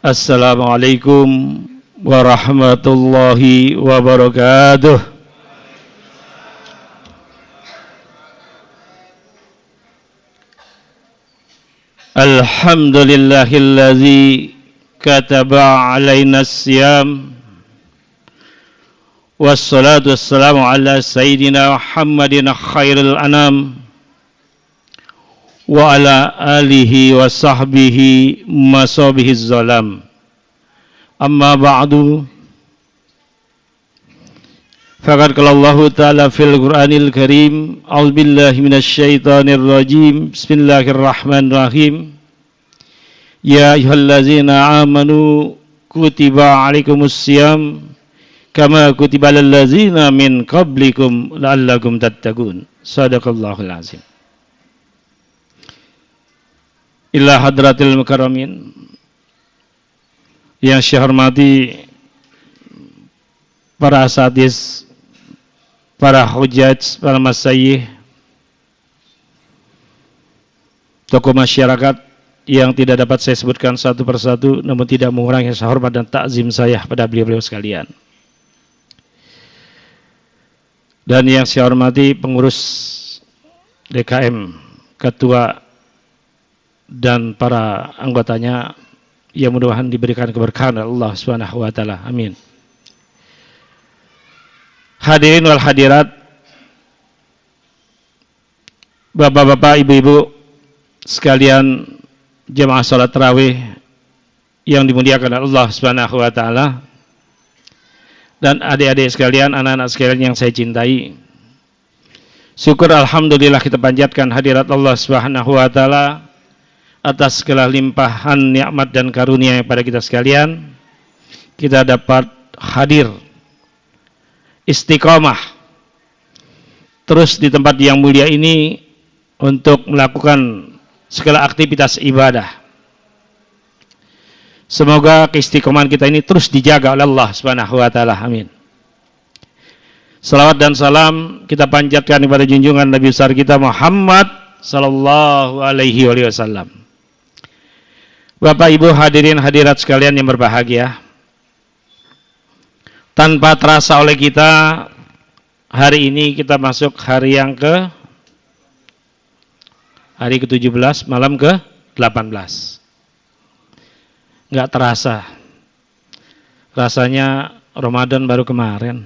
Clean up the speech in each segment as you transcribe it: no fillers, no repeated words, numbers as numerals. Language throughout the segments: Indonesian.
Assalamualaikum warahmatullahi wabarakatuh. Alhamdulillahilladzi kataba alaina as-siyam wassalatu wassalamu ala sayyidina Muhammadin khairil anam wa ala alihi wa sahbihi masabihi zalam. Amma ba'du, faqad qala Allah ta'ala fil Qur'anil Karim, a'udzu billahi minasy syaithanir rajim. Bismillahirrahmanirrahim. Ya ayyuhallazina amanu kutiba 'alaikumus syiyam kama kutiba alal ladzina min qablikum la'allakum tattaqun. Shadaqallahul azim. Ila hadratil mukarramin, yang saya hormati para asatidz, para hujjaj, para masyayikh, tokoh masyarakat yang tidak dapat saya sebutkan satu persatu, namun tidak mengurangi rasa hormat dan takzim saya pada beliau-beliau sekalian. Dan yang saya hormati pengurus DKM, ketua dan para anggotanya, yang mudah-mudahan diberikan keberkahan oleh Allah Subhanahu wa taala. Amin. Hadirin wal hadirat, bapak-bapak, ibu-ibu sekalian jemaah salat tarawih yang dimuliakan oleh Allah Subhanahu wa taala, dan adik-adik sekalian, anak-anak sekalian yang saya cintai. Syukur alhamdulillah kita panjatkan hadirat Allah Subhanahu wa taala atas segala limpahan nikmat dan karunia pada kita sekalian. Kita dapat hadir istiqomah terus di tempat yang mulia ini untuk melakukan segala aktivitas ibadah. Semoga keistiqomahan kita ini terus dijaga oleh Allah Subhanahu wa taala. Amin. Salawat dan salam kita panjatkan kepada junjungan Nabi besar kita Muhammad sallallahu alaihi wasallam. Bapak, Ibu, hadirin hadirat sekalian yang berbahagia, tanpa terasa oleh kita, hari ini kita masuk hari yang hari ke-17, malam ke-18. Nggak terasa, rasanya Ramadan baru kemarin.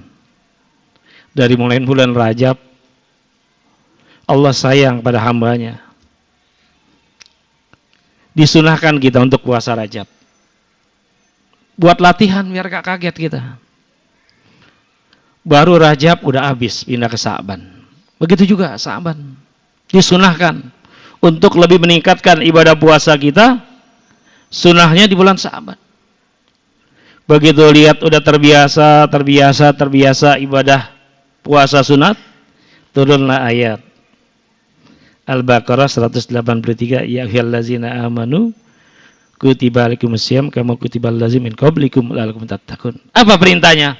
Dari mulai bulan Rajab, Allah sayang pada hambanya. Disunahkan kita untuk puasa Rajab. Buat latihan biar gak kaget kita. Baru Rajab udah habis, pindah ke Sa'ban. Begitu juga Sa'ban. Disunahkan untuk lebih meningkatkan ibadah puasa kita. Sunahnya di bulan Sa'ban. Begitu lihat udah terbiasa ibadah puasa sunat, turunlah ayat Al-Baqarah 183, ya ayyuhallazina amanu kutiba alaikumus syiyam kama kutiba alal ladzina min qablikum la'allakum tattaqun. Apa perintahnya?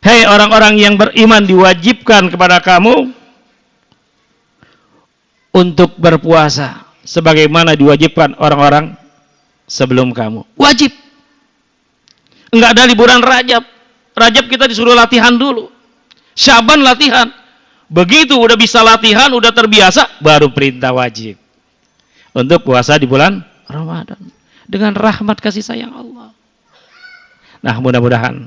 Hei orang-orang yang beriman, diwajibkan kepada kamu untuk berpuasa sebagaimana diwajibkan orang-orang sebelum kamu. Wajib. Enggak ada liburan Rajab. Rajab kita disuruh latihan dulu. Syaban latihan. Begitu udah bisa latihan, udah terbiasa, baru perintah wajib untuk puasa di bulan Ramadan dengan rahmat kasih sayang Allah. Nah, mudah-mudahan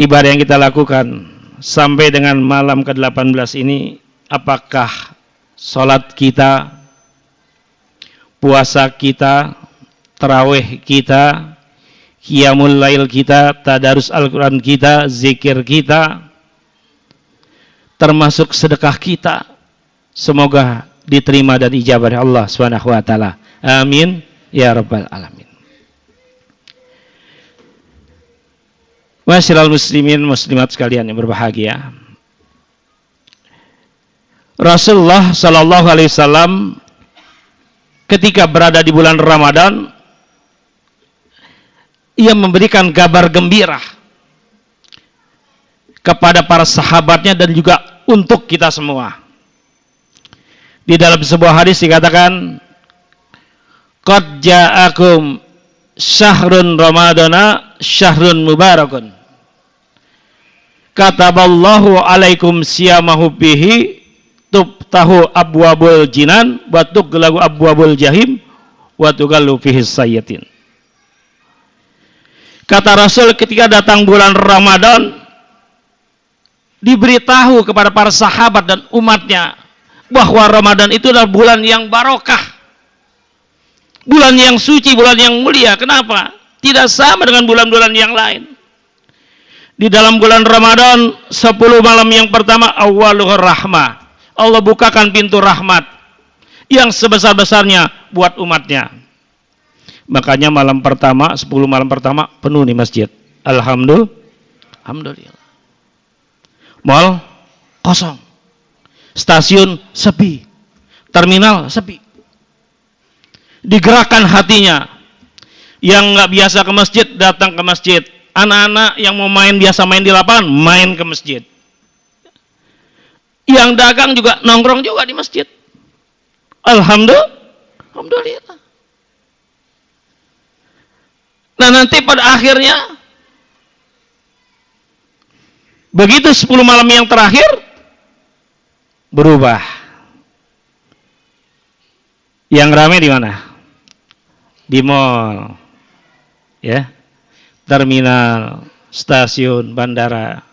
ibadah yang kita lakukan sampai dengan malam ke-18 ini, apakah sholat kita, puasa kita, tarawih kita, qiyamul lail kita, tadarus Al-Quran kita, zikir kita, termasuk sedekah kita, semoga diterima dan ijabah oleh Allah Subhanahu wa taala. Amin ya rabbal alamin. Masyiral muslimin muslimat sekalian yang berbahagia, Rasulullah sallallahu alaihi wasallam ketika berada di bulan Ramadan, ia memberikan kabar gembira kepada para sahabatnya dan juga untuk kita semua. Di dalam sebuah hadis dikatakan, qad ja'akum syahrun ramadana syahrun mubarakun. Kataballahu alaikum siyamahu bihi tubtahu abwabul jinan wa tuglagu abwabul jahim wa tugallu fihi sayyatin. Kata Rasul, ketika datang bulan Ramadan, diberitahu kepada para sahabat dan umatnya bahwa Ramadan itu adalah bulan yang barokah, bulan yang suci, bulan yang mulia. Kenapa? Tidak sama dengan bulan-bulan yang lain. Di dalam bulan Ramadan 10 malam yang pertama awwaluhur rahmah, Allah bukakan pintu rahmat yang sebesar-besarnya buat umatnya. Makanya malam pertama, 10 malam pertama penuh di masjid. Alhamdulillah. Mal kosong, stasiun sepi, terminal sepi. Digerakkan hatinya. Yang nggak biasa ke masjid datang ke masjid. Anak-anak yang mau main biasa main di lapangan main ke masjid. Yang dagang juga nongkrong juga di masjid. Alhamdulillah. Nah, nanti pada akhirnya begitu 10 malam yang terakhir berubah. Yang ramai di mana? Di mall. Ya. Terminal, stasiun, bandara.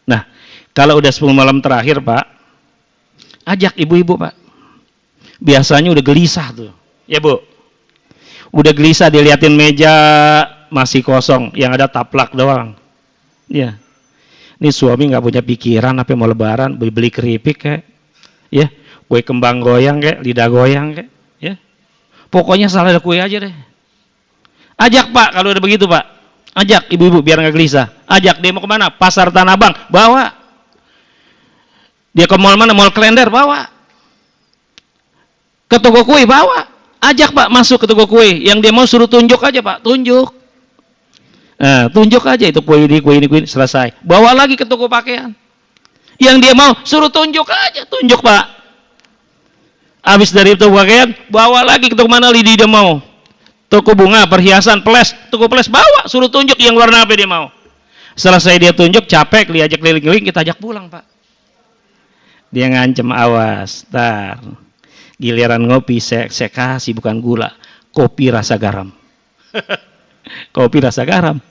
Nah, kalau udah 10 malam terakhir, Pak, ajak ibu-ibu, Pak. Biasanya udah gelisah tuh. Ya, Bu. Udah gelisah diliatin meja masih kosong, yang ada taplak doang. Ya. Ini suami nggak punya pikiran apa mau lebaran, beli keripik kayak, ya, kue kembang goyang kayak, lidah goyang kayak, ya. Pokoknya salah ada kue aja deh. Ajak, Pak, kalau udah begitu, Pak. Ajak ibu-ibu biar nggak gelisah. Ajak dia mau kemana? Pasar Tanah Abang, bawa. Dia ke mall mana? Mall Klender, bawa. Ke toko kue, bawa. Ajak, Pak, masuk ke toko kue. Yang dia mau suruh tunjuk aja, Pak, tunjuk. Nah, tunjuk aja itu kue ini, selesai. Bawa lagi ke toko pakaian. Yang dia mau suruh tunjuk aja, tunjuk, Pak. Habis dari toko pakaian, bawa lagi ke toko mana dia mau. Toko bunga, perhiasan, toko peles, bawa, suruh tunjuk yang warna apa dia mau. Selesai dia tunjuk, capek, diajak keliling-keliling, kita ajak pulang, Pak. Dia ngancem, awas, tar. Giliran ngopi, saya kasih bukan gula, kopi rasa garam. Kopi rasa garam.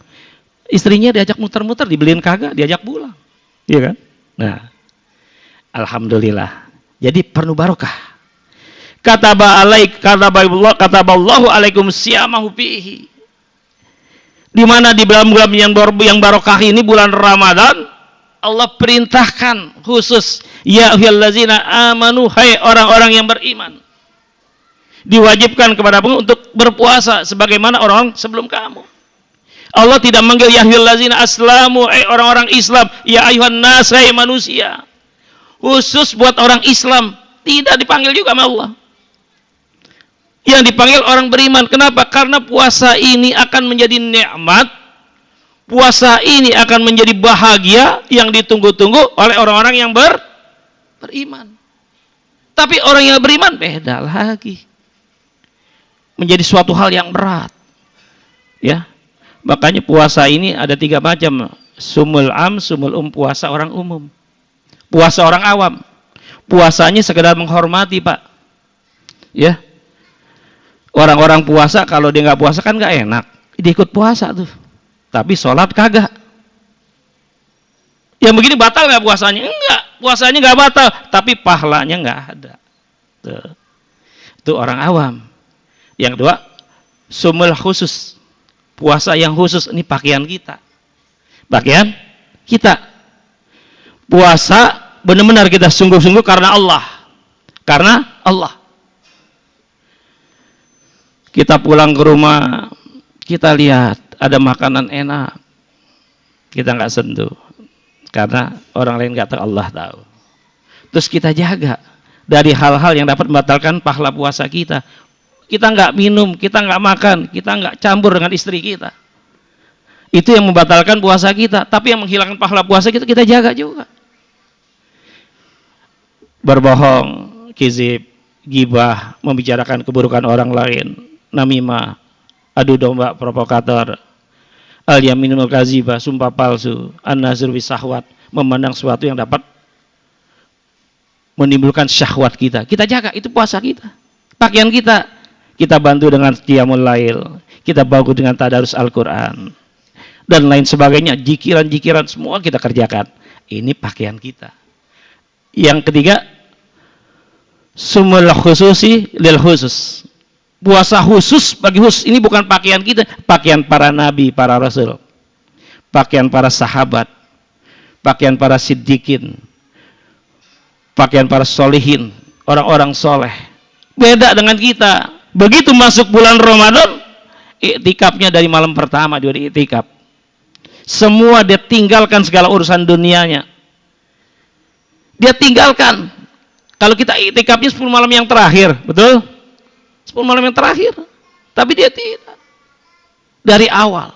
Istrinya diajak muter-muter, dibeliin kagak, diajak pulang. Iya kan? Nah, alhamdulillah. Jadi penuh barokah. Kataballahu alaikum siyamahu fihi. Di mana di dalam bulan yang barokah ini, bulan Ramadan, Allah perintahkan khusus, ya ayyuhallazina amanu, hai orang-orang yang beriman, diwajibkan kepadamu untuk berpuasa sebagaimana orang sebelum kamu. Allah tidak manggil ya ayyuhallazina aslamu, hai orang-orang Islam, ya ayyuhan nas, hai manusia. Khusus buat orang Islam, tidak dipanggil juga sama Allah. Yang dipanggil orang beriman. Kenapa? Karena puasa ini akan menjadi nikmat. Puasa ini akan menjadi bahagia yang ditunggu-tunggu oleh orang-orang yang beriman. Tapi orang yang beriman beda lagi. Menjadi suatu hal yang berat. Ya. Makanya puasa ini ada 3 macam. Sumul am, sumul puasa orang umum. Puasa orang awam. Puasanya sekedar menghormati, Pak. Ya. Orang-orang puasa, kalau dia nggak puasa kan nggak enak. Dia ikut puasa tuh. Tapi sholat kagak. Yang begini batal nggak puasanya? Enggak. Puasanya nggak batal. Tapi pahalanya nggak ada. Tuh. Itu orang awam. Yang kedua, sumul khusus. Puasa yang khusus. Ini pakaian kita. Pakaian kita. Puasa benar-benar kita sungguh-sungguh karena Allah. Karena Allah. Kita pulang ke rumah, kita lihat ada makanan enak, kita nggak sentuh, karena orang lain nggak tahu, Allah tahu. Terus kita jaga dari hal-hal yang dapat membatalkan pahala puasa kita. Kita nggak minum, kita nggak makan, kita nggak campur dengan istri kita. Itu yang membatalkan puasa kita. Tapi yang menghilangkan pahala puasa kita, kita jaga juga. Berbohong, kizib, gibah, membicarakan keburukan orang lain, namimah, adu domba provokator, al-yaminul kazibah, sumpah palsu, an-nazir bisahwat, memandang sesuatu yang dapat menimbulkan syahwat kita. Kita jaga, itu puasa kita. Pakaian kita bantu dengan qiyamul lail, kita bantu dengan tadarus Al-Quran, dan lain sebagainya, jikiran-jikiran semua kita kerjakan. Ini pakaian kita. Yang ketiga, sumul khususi lil khusus. Puasa khusus bagi khusus. Ini bukan pakaian kita, pakaian para nabi, para rasul, pakaian para sahabat, pakaian para siddiqin, pakaian para solihin, orang-orang soleh. Beda dengan kita. Begitu masuk bulan Ramadan, iktikafnya dari malam pertama dia iktikaf. Semua dia tinggalkan segala urusan dunianya. Dia tinggalkan. Kalau kita iktikafnya 10 malam yang terakhir, betul? 10 malam yang terakhir. Tapi dia tidak. Dari awal.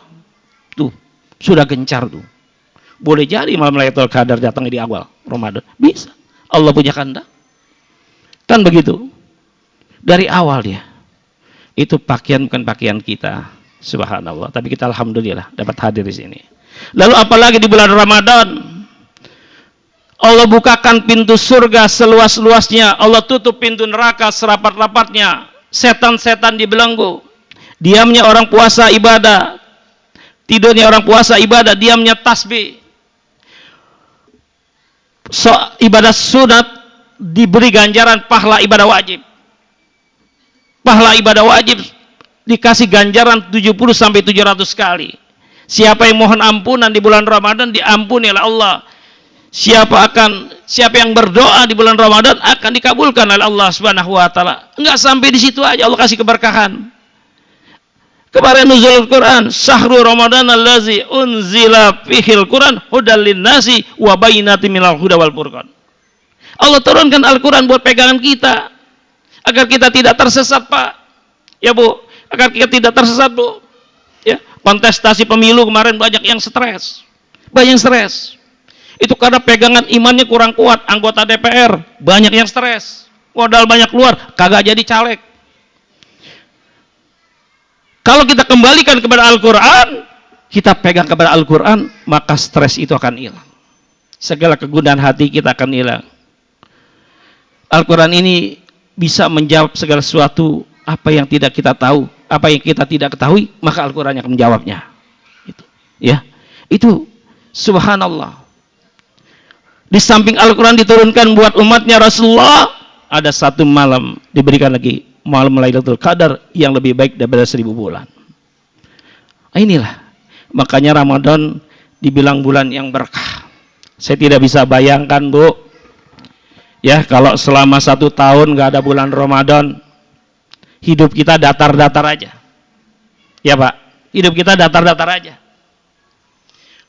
Tuh, sudah gencar tuh. Boleh jadi malam Lailatul Qadar datang di awal Ramadan. Bisa. Allah punya kehendak. Kan begitu. Dari awal dia. Itu pakaian bukan pakaian kita. Subhanallah. Tapi kita alhamdulillah dapat hadir di sini. Lalu apalagi di bulan Ramadan, Allah bukakan pintu surga seluas-luasnya. Allah tutup pintu neraka serapat-rapatnya. Setan-setan dibelenggu. Diamnya orang puasa ibadah. Tidurnya orang puasa ibadah. Diamnya tasbih. Ibadah sunat diberi ganjaran pahala ibadah wajib. Pahala ibadah wajib dikasih ganjaran 70-700 kali. Siapa yang mohon ampunan di bulan Ramadan diampuni oleh Allah. Siapa yang berdoa di bulan Ramadan akan dikabulkan oleh Allah Subhanahu wa taala. Enggak sampai di situ aja, Allah kasih keberkahan. Kemarin nuzul Quran, syahrul Ramadan allazi unzila fihil Quran hudal linnasi wa bayyinatin minal huda wal furqan. Allah turunkan Al-Quran buat pegangan kita agar kita tidak tersesat, Pak. Ya, Bu, agar kita tidak tersesat, Bu. Ya, kontestasi pemilu kemarin banyak yang stres. Banyak yang stres. Itu karena pegangan imannya kurang kuat. Anggota DPR banyak yang stres. Modal banyak keluar, kagak jadi caleg. Kalau kita kembalikan kepada Al-Quran, kita pegang kepada Al-Quran, maka stres itu akan hilang. Segala kegundahan hati kita akan hilang. Al-Quran ini bisa menjawab segala sesuatu apa yang tidak kita tahu, apa yang kita tidak ketahui, maka Al-Quran akan menjawabnya. Itu, ya, itu subhanallah. Di samping Al-Quran diturunkan buat umatnya Rasulullah, ada satu malam diberikan lagi, malam Lailatul Qadar yang lebih baik daripada 1000 bulan. Inilah makanya Ramadan dibilang bulan yang berkah. Saya tidak bisa bayangkan, Bu, ya, kalau selama 1 tahun nggak ada bulan Ramadan, hidup kita datar-datar aja. Ya, Pak, hidup kita datar-datar aja.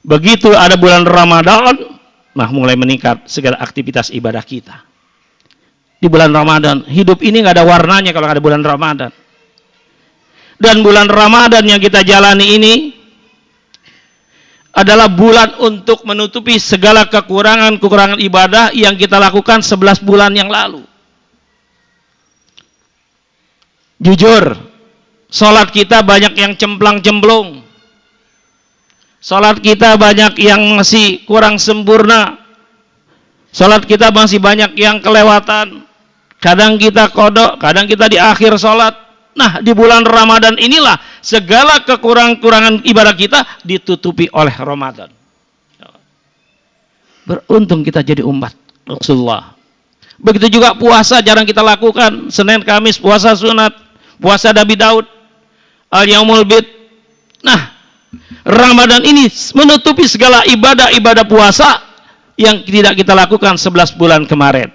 Begitu ada bulan Ramadan, nah mulai meningkat segala aktivitas ibadah kita. Di bulan Ramadan, hidup ini nggak ada warnanya kalau nggak ada bulan Ramadan. Dan bulan Ramadan yang kita jalani ini adalah bulan untuk menutupi segala kekurangan-kekurangan ibadah yang kita lakukan 11 bulan yang lalu. Jujur, sholat kita banyak yang cemplang-cemplung. Sholat kita banyak yang masih kurang sempurna. Sholat kita masih banyak yang kelewatan. Kadang kita kodok, kadang kita di akhir sholat. Nah, di bulan Ramadan inilah segala kekurangan-kekurangan ibadah kita ditutupi oleh Ramadan. Beruntung kita jadi umat Rasulullah. Begitu juga puasa jarang kita lakukan. Senin, Kamis, puasa sunat, puasa Nabi Daud, al-yaumul bid. Nah, Ramadan ini menutupi segala ibadah-ibadah puasa yang tidak kita lakukan 11 bulan kemarin.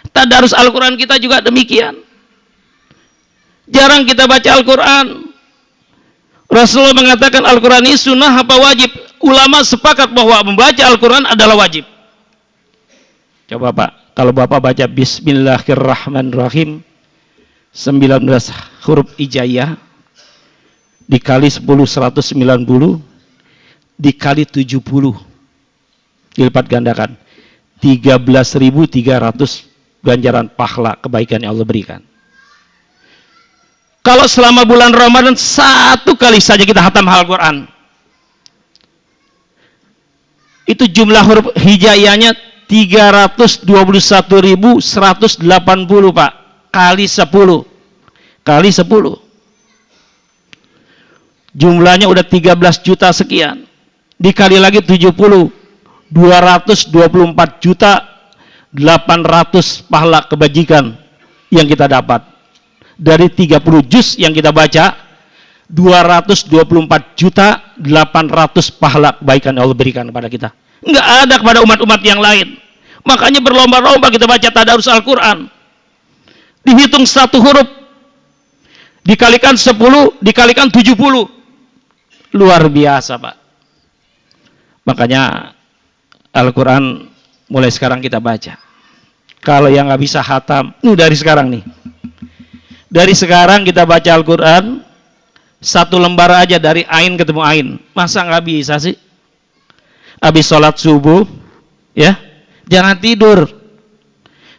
Tadarus Al-Quran kita juga demikian. Jarang kita baca Al-Quran. Rasulullah mengatakan Al-Quran ini sunnah apa wajib? Ulama sepakat bahwa membaca Al-Quran adalah wajib. Coba, Pak, kalau Bapak baca Bismillahirrahmanirrahim 19 huruf hijaiyah dikali 10 190 dikali 70 dilipat gandakan 13.300 ganjaran pahala kebaikan yang Allah berikan. Kalau selama bulan Ramadan satu kali saja kita hatam Al-Quran, itu jumlah huruf hijaiyahnya 321.180 Pak, kali 10 kali 10, jumlahnya udah 13 juta sekian, dikali lagi 70, 224.800.000 pahala kebajikan yang kita dapat. Dari 30 juz yang kita baca, 224.800.000 pahala kebaikan yang Allah berikan kepada kita. Enggak ada kepada umat-umat yang lain. Makanya berlomba-lomba kita baca tadarus Al-Quran. Dihitung satu huruf, dikalikan 10, dikalikan 70. Luar biasa, Pak. Makanya Al-Quran mulai sekarang kita baca. Kalau yang nggak bisa hatam, dari sekarang nih. Dari sekarang kita baca Al-Quran, satu lembar aja dari ain ketemu ain. Masa nggak bisa sih? Habis sholat subuh, ya, jangan tidur.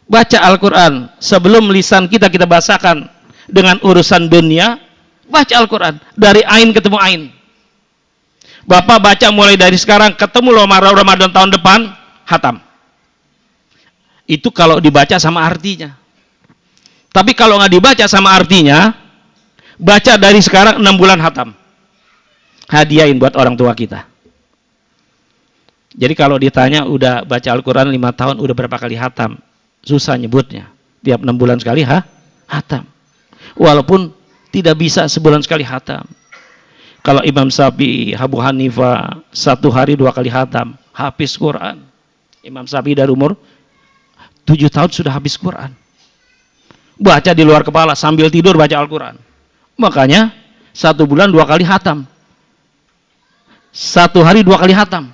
Baca Al-Quran. Sebelum lisan kita bahasakan dengan urusan dunia, baca Al-Quran. Dari ain ketemu ain. Bapak baca mulai dari sekarang, ketemu Ramadan tahun depan, hatam. Itu kalau dibaca sama artinya. Tapi kalau nggak dibaca sama artinya, baca dari sekarang 6 bulan hatam. Hadiahin buat orang tua kita. Jadi kalau ditanya udah baca Al-Quran 5 tahun, udah berapa kali hatam? Susah nyebutnya. Tiap 6 bulan sekali hatam. Walaupun tidak bisa sebulan sekali hatam. Kalau Imam Syafi'i, Abu Hanifah, 1 hari 2 kali hatam. Hafiz Quran. Imam Syafi'i dari umur 7 tahun sudah habis Quran. Baca di luar kepala sambil tidur baca Al-Quran. Makanya 1 bulan 2 kali hatam. 1 hari 2 kali hatam.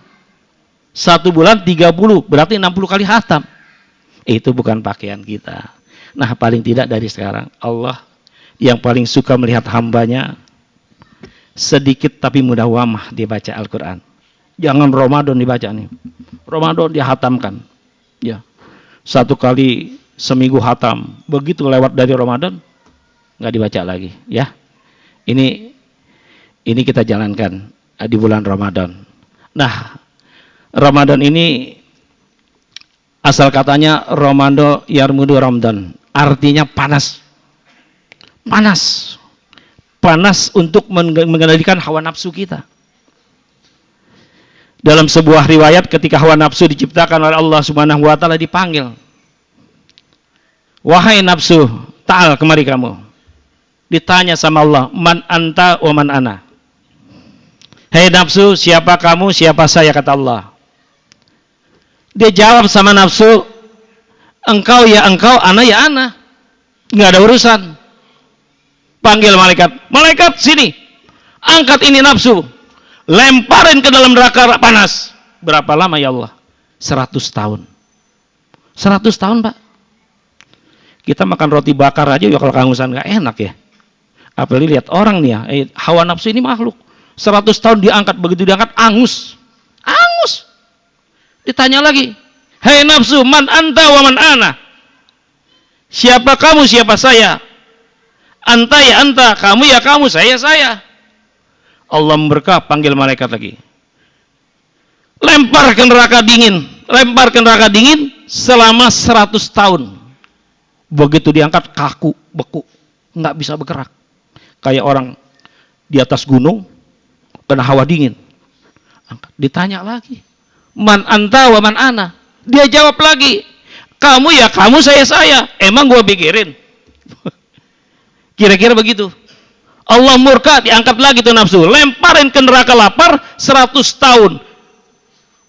1 bulan 30, berarti 60 kali hatam. Itu bukan pakaian kita. Nah, paling tidak dari sekarang, Allah yang paling suka melihat hambanya sedikit tapi mudawamah dibaca Al-Quran. Jangan Ramadan dibaca nih. Ramadan dihatamkan. Ya. 1 kali seminggu hatam, begitu lewat dari Ramadan nggak dibaca lagi, ya. Ini kita jalankan di bulan Ramadan. Nah, Ramadan ini asal katanya Ramadan yarmudu Ramadan, artinya panas, panas untuk mengendalikan hawa nafsu kita. Dalam sebuah riwayat, ketika hawa nafsu diciptakan oleh Allah Subhanahu wa Ta'ala, dipanggil, wahai nafsu, ta'al, kemari kamu. Ditanya sama Allah, man anta wa man ana. Hei nafsu, siapa kamu, siapa saya, kata Allah. Dia jawab sama nafsu, engkau ya engkau, ana ya ana. Nggak ada urusan. Panggil malaikat, malaikat sini, angkat ini nafsu, lemparin ke dalam neraka panas. Berapa lama ya Allah? 100 tahun. 100 tahun, Pak. Kita makan roti bakar aja ya kalau kehausan nggak enak ya. Apalagi lihat orang nih ya, hawa nafsu ini makhluk. 100 tahun diangkat, begitu diangkat angus. Angus. Ditanya lagi, hei nafsu, man anta wa man ana. Siapa kamu, siapa saya? Anta ya anta, kamu ya kamu, saya ya saya. Allah memberkah, panggil malaikat lagi. Lempar ke neraka dingin, lempar ke neraka dingin selama 100 tahun. Begitu diangkat kaku, beku, nggak bisa bergerak. Kayak orang di atas gunung kena hawa dingin. Ditanya lagi, man anta wa man ana. Dia jawab lagi, kamu ya kamu, saya saya. Emang gua pikirin. Kira-kira begitu. Allah murka, diangkat lagi tuh nafsu, lemparin ke neraka lapar 100 tahun.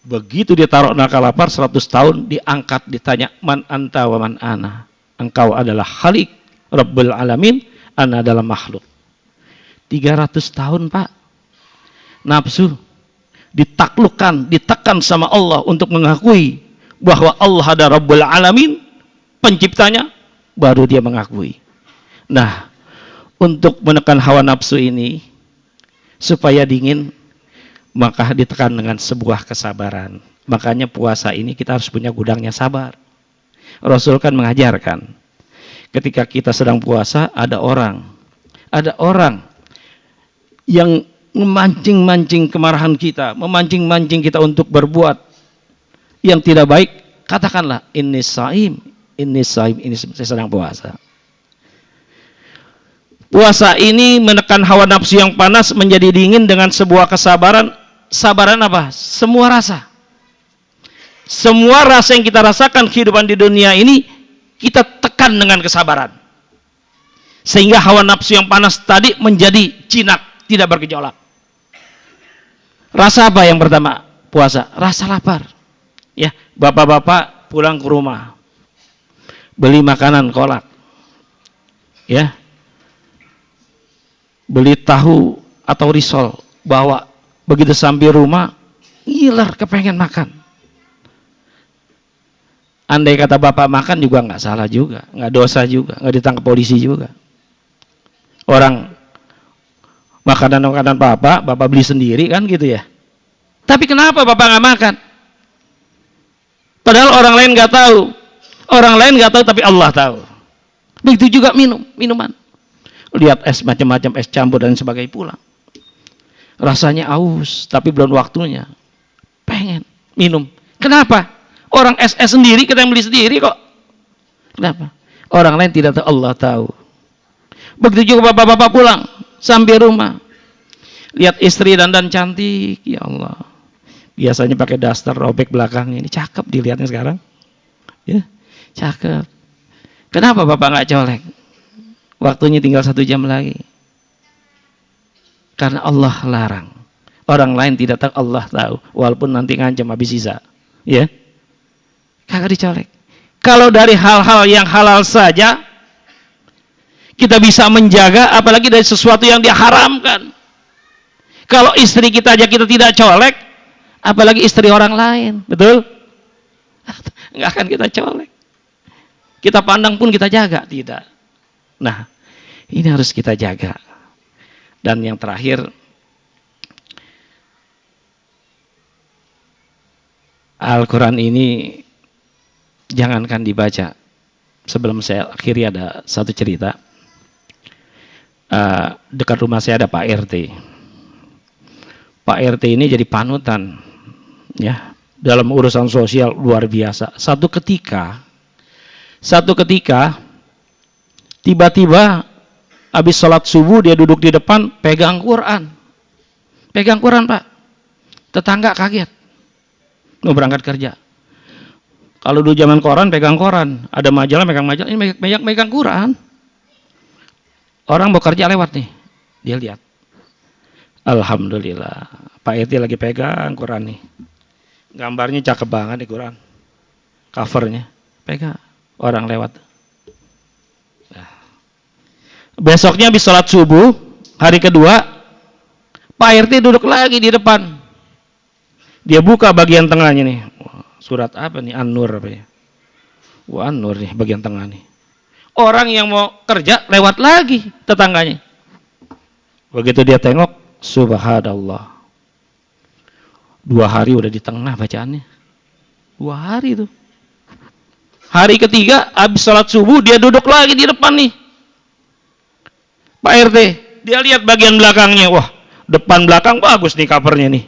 Begitu dia taruh neraka lapar 100 tahun, diangkat, ditanya, man anta wa man ana. Engkau adalah Khalik, Rabbul Alamin, ana adalah makhluk. 300 tahun, Pak. Nafsu ditaklukkan, ditekan sama Allah untuk mengakui bahwa Allah ada Rabbul Alamin, penciptanya, baru dia mengakui. Nah, untuk menekan hawa nafsu ini supaya dingin, maka ditekan dengan sebuah kesabaran. Makanya puasa ini kita harus punya gudangnya sabar. Rasul kan mengajarkan, ketika kita sedang puasa, ada orang ada orang yang memancing-mancing kemarahan kita, memancing-mancing kita untuk berbuat yang tidak baik, katakanlah ini saim, ini saya sedang puasa. Puasa ini menekan hawa nafsu yang panas menjadi dingin dengan sebuah kesabaran. Sabaran apa? Semua rasa. Semua rasa yang kita rasakan kehidupan di dunia ini, kita tekan dengan kesabaran. Sehingga hawa nafsu yang panas tadi menjadi jinak, tidak bergejolak. Rasa apa yang pertama? Puasa. Rasa lapar. Ya, bapak-bapak pulang ke rumah, beli makanan kolak. Ya. Beli tahu atau risol, bawa. Begitu sampai rumah, ngiler kepengen makan. Andai kata bapak makan juga nggak salah juga, nggak dosa juga, nggak ditangkap polisi juga. Orang makanan bapak beli sendiri kan gitu ya. Tapi kenapa bapak nggak makan? Padahal orang lain nggak tahu, tapi Allah tahu. Begitu juga minuman. Lihat es macam-macam, es campur dan sebagainya pulang. Rasanya aus, tapi belum waktunya. Pengen minum. Kenapa? Orang es sendiri, kita yang beli sendiri kok. Kenapa? Orang lain tidak tahu, Allah tahu. Begitu juga bapak-bapak pulang, sampai rumah. Lihat istri dandan cantik, ya Allah. Biasanya pakai daster, robek belakangnya. Ini cakep dilihatnya sekarang. Ya, cakep. Kenapa bapak nggak colek? Waktunya tinggal 1 jam lagi. Karena Allah larang. Orang lain tidak tahu, Allah tahu. Walaupun nanti ngancam habis sisa. Ya. Kagak dicolek. Kalau dari hal-hal yang halal saja kita bisa menjaga, apalagi dari sesuatu yang diharamkan. Kalau istri kita aja kita tidak colek, apalagi istri orang lain. Betul? Enggak akan kita colek. Kita pandang pun kita jaga, tidak. Nah, ini harus kita jaga. Dan yang terakhir, Al-Quran ini jangankan dibaca. Sebelum saya akhiri ada satu cerita. Dekat rumah saya ada Pak RT. Pak RT ini jadi panutan, ya, dalam urusan sosial luar biasa. Satu ketika, tiba-tiba habis sholat subuh dia duduk di depan pegang Quran Pak. Tetangga kaget, mau berangkat kerja. Kalau dulu zaman koran pegang koran, ada majalah pegang majalah, ini megang Quran. Orang mau kerja lewat nih, dia lihat. Alhamdulillah, Pak RT lagi pegang Quran nih. Gambarnya cakep banget nih Quran, covernya, pegang, orang lewat. Besoknya habis sholat subuh, hari kedua, Pak RT duduk lagi di depan. Dia buka bagian tengahnya nih. Surat apa nih? An-Nur apa ya? Wah, An-Nur nih bagian tengah nih. Orang yang mau kerja lewat lagi tetangganya. Begitu dia tengok, subhanallah. 2 hari udah di tengah bacaannya. 2 hari tuh. Hari ketiga, habis sholat subuh, dia duduk lagi di depan nih. Pak RT, dia lihat bagian belakangnya, wah, depan belakang bagus nih covernya nih.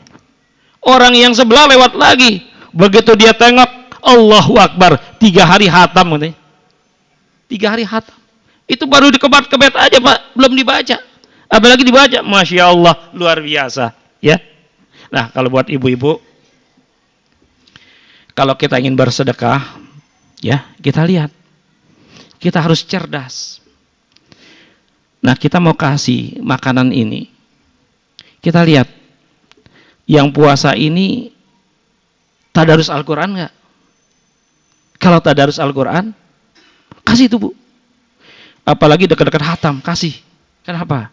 Orang yang sebelah lewat lagi, begitu dia tengok, Allahu Akbar, 3 hari hatam katanya. 3 hari hatam. Itu baru dikebat-kebet aja Pak, belum dibaca. Apalagi dibaca, Masya Allah, luar biasa. Ya. Nah, kalau buat ibu-ibu, kalau kita ingin bersedekah, ya, kita lihat. Kita harus cerdas. Nah, kita mau kasih makanan ini. Kita lihat. Yang puasa ini tadarus Al-Quran enggak? Kalau tadarus Al-Quran, kasih itu Bu. Apalagi dekat-dekat hatam, kasih. Kenapa?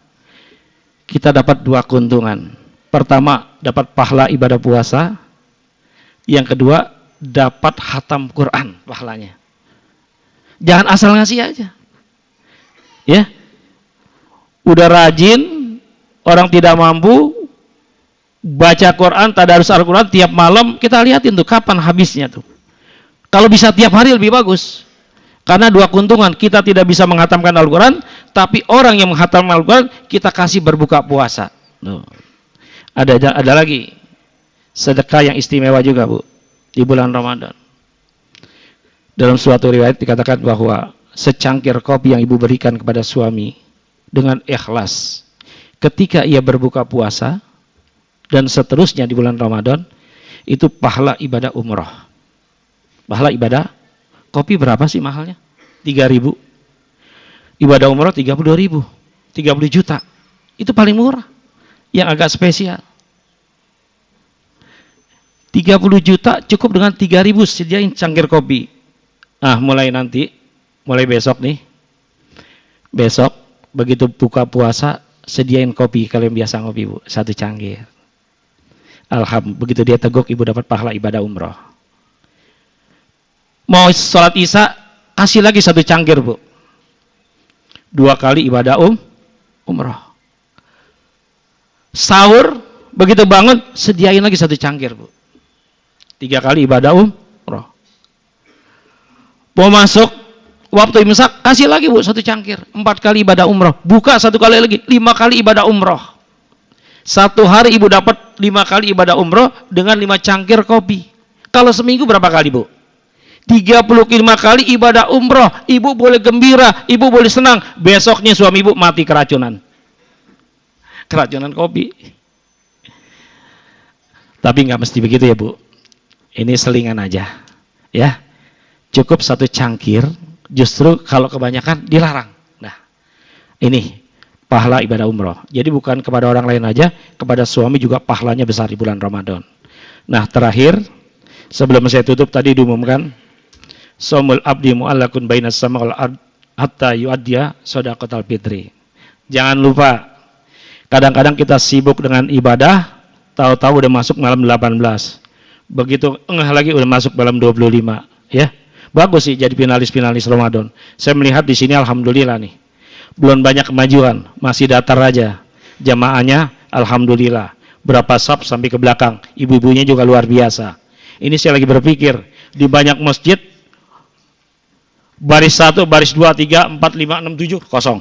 Kita dapat 2 keuntungan. Pertama, dapat pahala ibadah puasa. Yang kedua, dapat hatam Quran pahalanya. Jangan asal ngasih aja. Ya. Udah rajin, orang tidak mampu, baca Quran, tadarus Al-Quran tiap malam, kita lihatin tuh kapan habisnya tuh. Kalau bisa tiap hari lebih bagus. Karena 2 keuntungan, kita tidak bisa menghatamkan Al-Quran, tapi orang yang menghatam Al-Quran kita kasih berbuka puasa. Ada lagi sedekah yang istimewa juga, Bu, di bulan Ramadan. Dalam suatu riwayat dikatakan bahwa secangkir kopi yang ibu berikan kepada suami dengan ikhlas ketika ia berbuka puasa dan seterusnya di bulan Ramadan, itu pahala ibadah umroh. Pahala ibadah kopi berapa sih mahalnya? 3.000. Ibadah umroh 32.000, 30 juta. Itu paling murah. Yang agak spesial. 30 juta cukup dengan 3.000 sediain cangkir kopi. Nah, mulai besok nih. Besok begitu buka puasa sediain kopi, kalian biasa ngopi, Bu, 1 cangkir. Alhamdulillah, begitu dia teguk ibu dapat pahala ibadah umroh. Mau sholat isya kasih lagi 1 cangkir, Bu. 2 kali ibadah umroh. Sahur begitu bangun sediain lagi 1 cangkir, Bu. 3 kali ibadah umroh. Mau masuk waktu imsak kasih lagi, Bu, 1 cangkir. 4 kali ibadah umroh. Buka 1 kali lagi, 5 kali ibadah umroh. 1 hari ibu dapat 5 kali ibadah umroh dengan 5 cangkir kopi. Kalau seminggu berapa kali, Bu? 35 kali ibadah umroh. Ibu boleh gembira, ibu boleh senang. Besoknya suami ibu mati keracunan. Keracunan kopi. Tapi nggak mesti begitu ya, Bu. Ini selingan aja. Ya. Cukup 1 cangkir, justru kalau kebanyakan dilarang. Nah, ini pahala ibadah umroh. Jadi bukan kepada orang lain aja, kepada suami juga pahalanya besar di bulan Ramadan. Nah, terakhir, sebelum saya tutup tadi diumumkan, Shaumul abdi mu'allakun bainas sama wal ard hatta yu'addiya shadaqatal fitri. Jangan lupa, kadang-kadang kita sibuk dengan ibadah, tahu-tahu udah masuk malam 18. Begitu engah lagi udah masuk malam 25, ya. Bagus sih jadi finalis Ramadan. Saya melihat di sini alhamdulillah nih. Belum banyak kemajuan, masih datar aja. Jamaahnya alhamdulillah. Berapa saf sampai ke belakang. Ibu-ibunya juga luar biasa. Ini saya lagi berpikir di banyak masjid baris 1, baris 2, 3, 4, 5, 6, 7 kosong.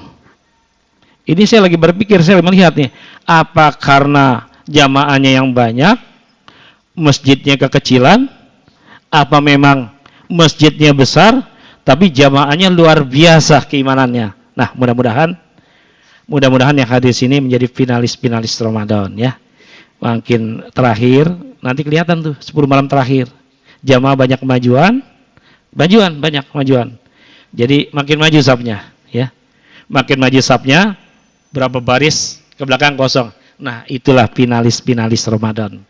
Ini saya lagi berpikir, saya melihat nih, apa karena jamaahnya yang banyak, masjidnya kekecilan, apa memang masjidnya besar, tapi jamaahnya luar biasa keimanannya. Nah, mudah-mudahan yang hadir sini menjadi finalis Ramadan, ya. Makin terakhir, nanti kelihatan tuh 10 malam terakhir. Jamaah banyak kemajuan, banyak kemajuan. Jadi makin maju safnya, ya. Makin maju safnya, berapa baris ke belakang kosong. Nah, itulah finalis Ramadan.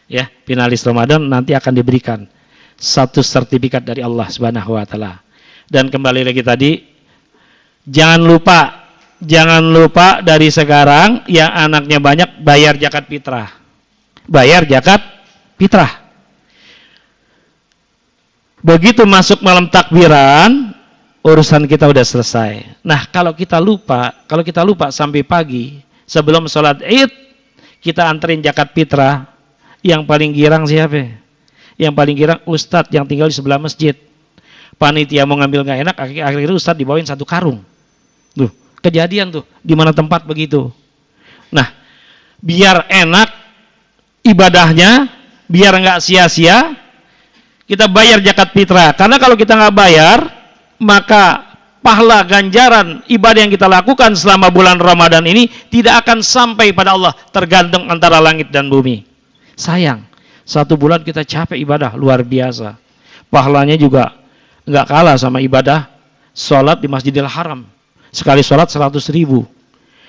Ya, finalis Ramadan nanti akan diberikan 1 sertifikat dari Allah Subhanahu wa taala. Dan kembali lagi tadi, jangan lupa dari sekarang yang anaknya banyak bayar zakat fitrah. Bayar zakat fitrah. Begitu masuk malam takbiran, urusan kita udah selesai. Nah, kalau kita lupa sampai pagi sebelum sholat Id kita anterin zakat fitrah, yang paling girang siapa? Yang paling girang ustadz yang tinggal di sebelah masjid. Panitia mau ngambil nggak enak, akhirnya ustadz dibawain 1 karung. Tuh, kejadian tuh di mana tempat begitu. Nah, biar enak ibadahnya, biar nggak sia-sia, kita bayar zakat fitrah. Karena kalau kita nggak bayar, maka pahala ganjaran ibadah yang kita lakukan selama bulan Ramadan ini tidak akan sampai pada Allah, tergantung antara langit dan bumi. Sayang, 1 bulan kita capek ibadah luar biasa. Pahalanya juga nggak kalah sama ibadah sholat di Masjidil Haram. Sekali sholat 100.000,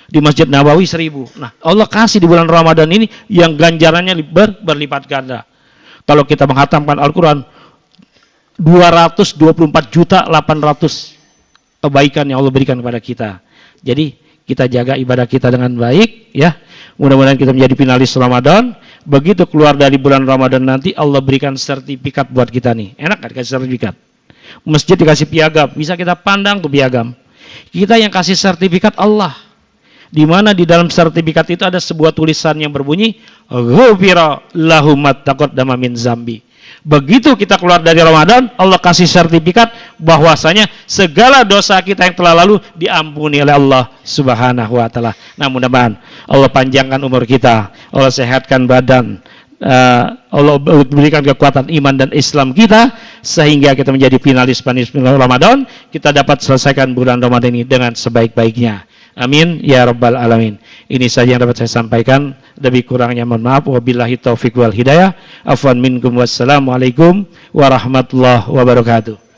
di Masjid Nabawi 1.000. Nah, Allah kasih di bulan Ramadan ini yang ganjarannya berlipat ganda. Kalau kita menghatamkan Al-Quran 224.800.000 kebaikan yang Allah berikan kepada kita. Jadi kita jaga ibadah kita dengan baik, ya. Mudah-mudahan kita menjadi finalis Ramadan. Begitu keluar dari bulan Ramadan nanti Allah berikan sertifikat buat kita nih. Enak kan dikasih sertifikat? Masjid dikasih piagam, bisa kita pandang tuh piagam. Kita yang kasih sertifikat Allah. Di mana di dalam sertifikat itu ada sebuah tulisan yang berbunyi ghufira lahu ma taqaddama min zambi. Begitu kita keluar dari Ramadan, Allah kasih sertifikat bahwasanya segala dosa kita yang telah lalu diampuni oleh Allah Subhanahu wa taala. Nah, mudah-mudahan Allah panjangkan umur kita, Allah sehatkan badan, Allah berikan kekuatan iman dan Islam kita sehingga kita menjadi finalis Ramadan, kita dapat selesaikan bulan Ramadan ini dengan sebaik-baiknya. Amin ya rabbal alamin. Ini saja yang dapat saya sampaikan. Lebih kurangnya mohon maaf. Wabillahi taufiq wal hidayah. Afwan minkum wassalamualaikum warahmatullahi wabarakatuh.